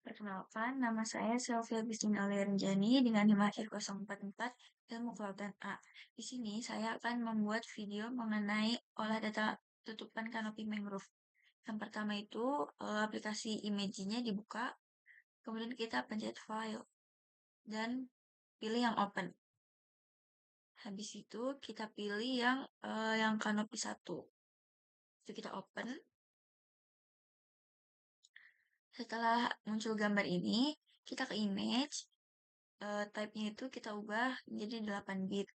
perkenalkan nama saya Sylvia Christine Aulianjani dengan NIM akhir 044 Ilmu Kelautan A. Di sini saya akan membuat video mengenai olah data tutupan kanopi mangrove. Yang pertama itu aplikasi Imagy-nya dibuka, kemudian kita pencet file dan pilih yang open. Habis itu kita pilih yang kanopi 1. Itu kita open. Setelah muncul gambar ini, kita ke image, type-nya itu kita ubah menjadi 8 bit.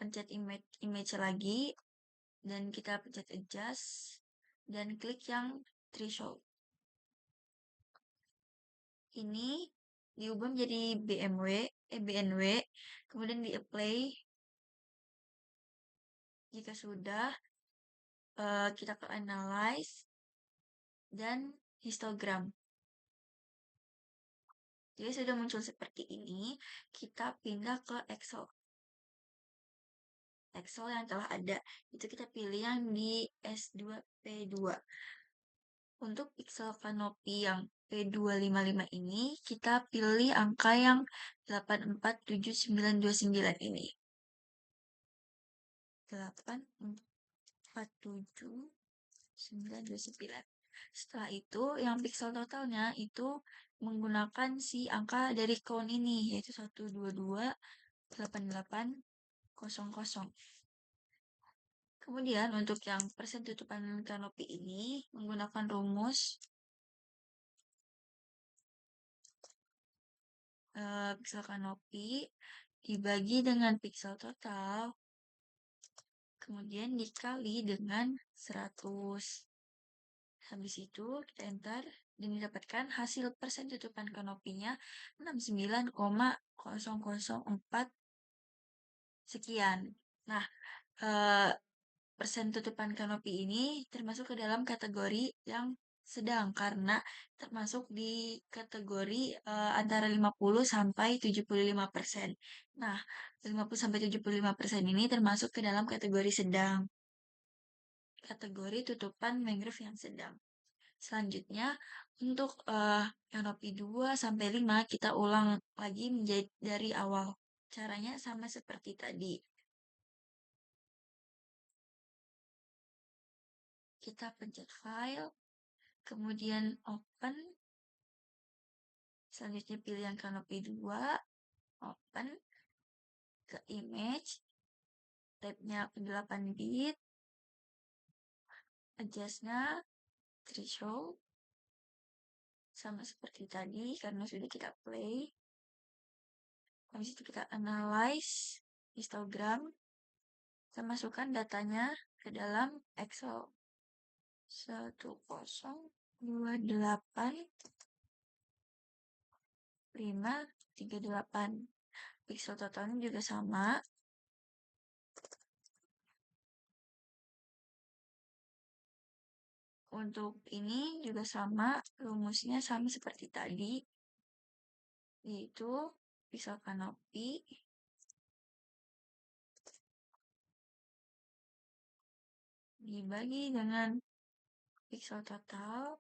Pencet image lagi, dan kita pencet adjust, dan klik yang threshold. Ini diubah menjadi BNW, kemudian di-apply. Jika sudah, kita ke analyze, dan histogram. Jadi sudah muncul seperti ini, kita pindah ke Excel. Excel yang telah ada, itu kita pilih yang di S2P2. Untuk pixel kanopi yang P255 ini, kita pilih angka yang 8479929 ini. 8479929. Setelah itu, yang pixel totalnya itu menggunakan si angka dari count ini, yaitu 1228800. Kemudian untuk yang persen tutupan kanopi ini menggunakan rumus pixel kanopi dibagi dengan pixel total, kemudian dikali dengan 100. Habis itu kita enter dan didapatkan hasil persen tutupan kanopinya 69,004 sekian. Nah, persen tutupan kanopi ini termasuk ke dalam kategori yang sedang karena termasuk di kategori antara 50 sampai 75%. Nah, 50 sampai 75% ini termasuk ke dalam kategori sedang. Kategori tutupan mangrove yang sedang. Selanjutnya, untuk kanopi 2 sampai 5 kita ulang lagi dari awal. Caranya sama seperti tadi. Kita pencet file, kemudian open. Selanjutnya pilih yang kanopi 2, open. Ke image, type-nya 8 bit. Adjust-nya threshold. Sama seperti tadi, karena sudah kita play. Habis itu kita analyze histogram. Kita masukkan datanya ke dalam Excel. 1028538. Pixel totalnya juga sama. Untuk ini juga sama, rumusnya sama seperti tadi, yaitu pixel kanopi dibagi dengan pixel total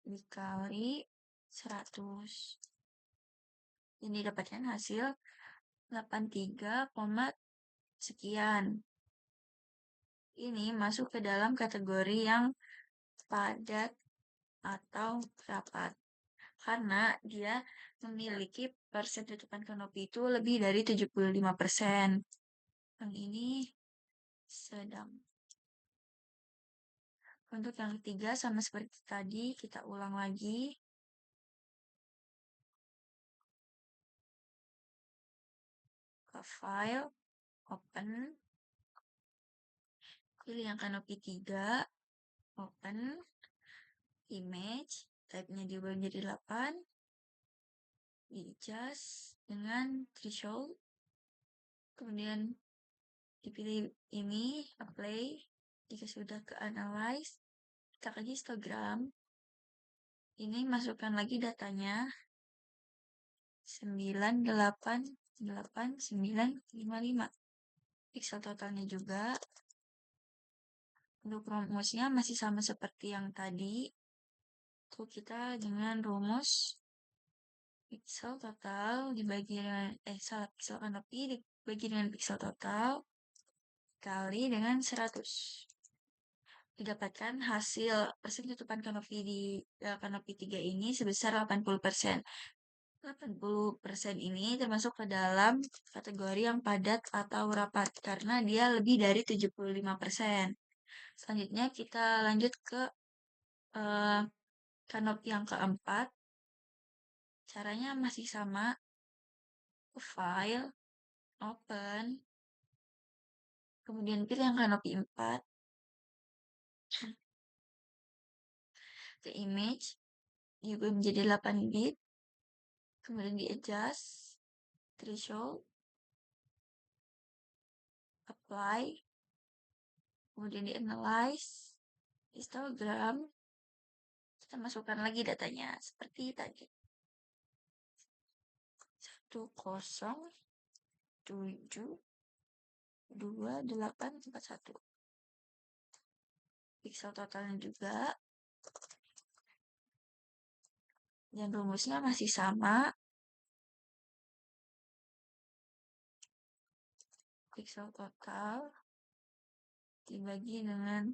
dikali 100. Ini dapatkan hasil 83, sekian. Ini masuk ke dalam kategori yang padat atau rapat. Karena dia memiliki persen tutupan kanopi itu lebih dari 75%. Yang ini sedang. Untuk yang ketiga sama seperti tadi, kita ulang lagi. Ke file, open. Pilih yang kanopi 3, open. Image, type-nya diubah menjadi 8. Di-adjust dengan threshold. Kemudian dipilih ini, apply. Jika sudah ke analyze, kita ke histogram. Ini masukkan lagi datanya. 988955. Pixel totalnya juga. Untuk rumusnya masih sama seperti yang tadi. Tuh kita dengan rumus piksel total dibagi dengan, salah, piksel kanopi dibagi dengan piksel total kali dengan 100. Didapatkan hasil persen tutupan kanopi di kanopi 3 ini sebesar 80%. 80% ini termasuk ke dalam kategori yang padat atau rapat karena dia lebih dari 75%. Selanjutnya kita lanjut ke eh, kanopi yang keempat. Caranya masih sama. File, open, kemudian pilih yang kanopi 4, ke image, diubah menjadi 8 bit, kemudian di adjust, threshold, apply, kemudian di analyze, histogram, kita masukkan lagi datanya seperti tadi. 10,72841. Piksel totalnya juga. Dan rumusnya masih sama. Piksel total dibagi dengan,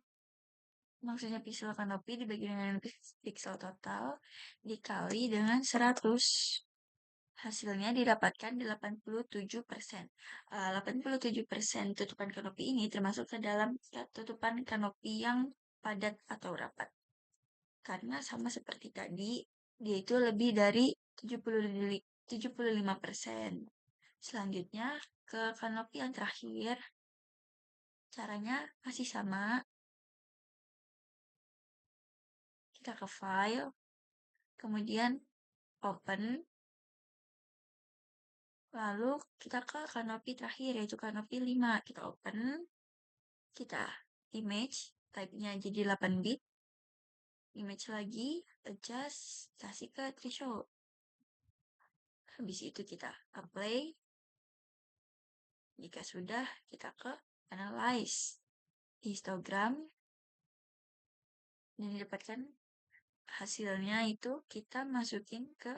maksudnya piksel kanopi dibagi dengan piksel total dikali dengan 100. Hasilnya didapatkan 87%. 87% tutupan kanopi ini termasuk ke dalam tutupan kanopi yang padat atau rapat. Karena sama seperti tadi, dia itu lebih dari 75%. Selanjutnya ke kanopi yang terakhir. Caranya masih sama. Kita ke file, kemudian open, lalu kita ke kanopi terakhir yaitu kanopi 5. Kita open, kita image, type-nya jadi 8 bit, image lagi, adjust, kasih ke threshold. Habis itu kita apply. Jika sudah, kita ke analyze, histogram, dan didapatkan hasilnya itu kita masukin ke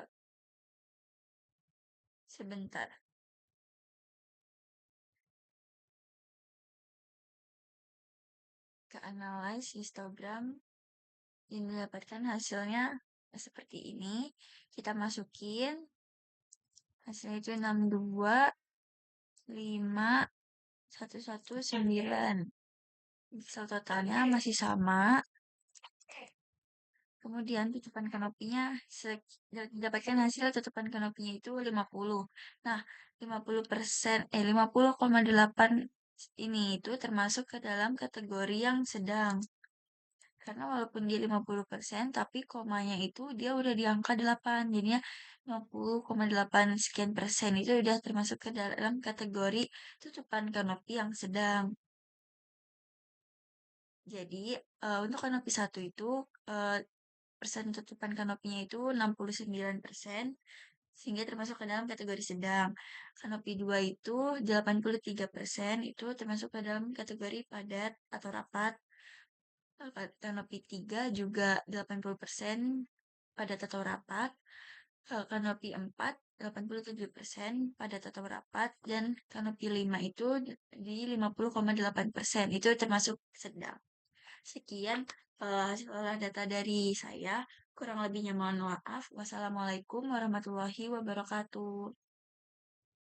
sebentar. Ke analyze histogram, dan didapatkan hasilnya seperti ini. Kita masukin hasilnya itu 625119. Pixel totalnya masih sama. Kemudian tutupan kanopinya didapatkan hasil tutupan kanopinya itu 50. Nah, 50,8 ini itu termasuk ke dalam kategori yang sedang. Karena walaupun dia 50%, tapi komanya itu dia udah di angka 8. Jadinya 50,8 sekian persen itu udah termasuk ke dalam kategori tutupan kanopi yang sedang. Jadi, untuk kanopi 1 itu, persen tutupan kanopinya itu 69%, sehingga termasuk ke dalam kategori sedang. Kanopi 2 itu 83%, itu termasuk ke dalam kategori padat atau rapat. Kanopi 3 juga 80% padat atau rapat. Kanopi 4 87% padat atau rapat, dan kanopi 5 itu di 50,8%, itu termasuk sedang. Sekian hasil olah data dari saya. Kurang lebihnya mohon maaf. Wassalamualaikum warahmatullahi wabarakatuh.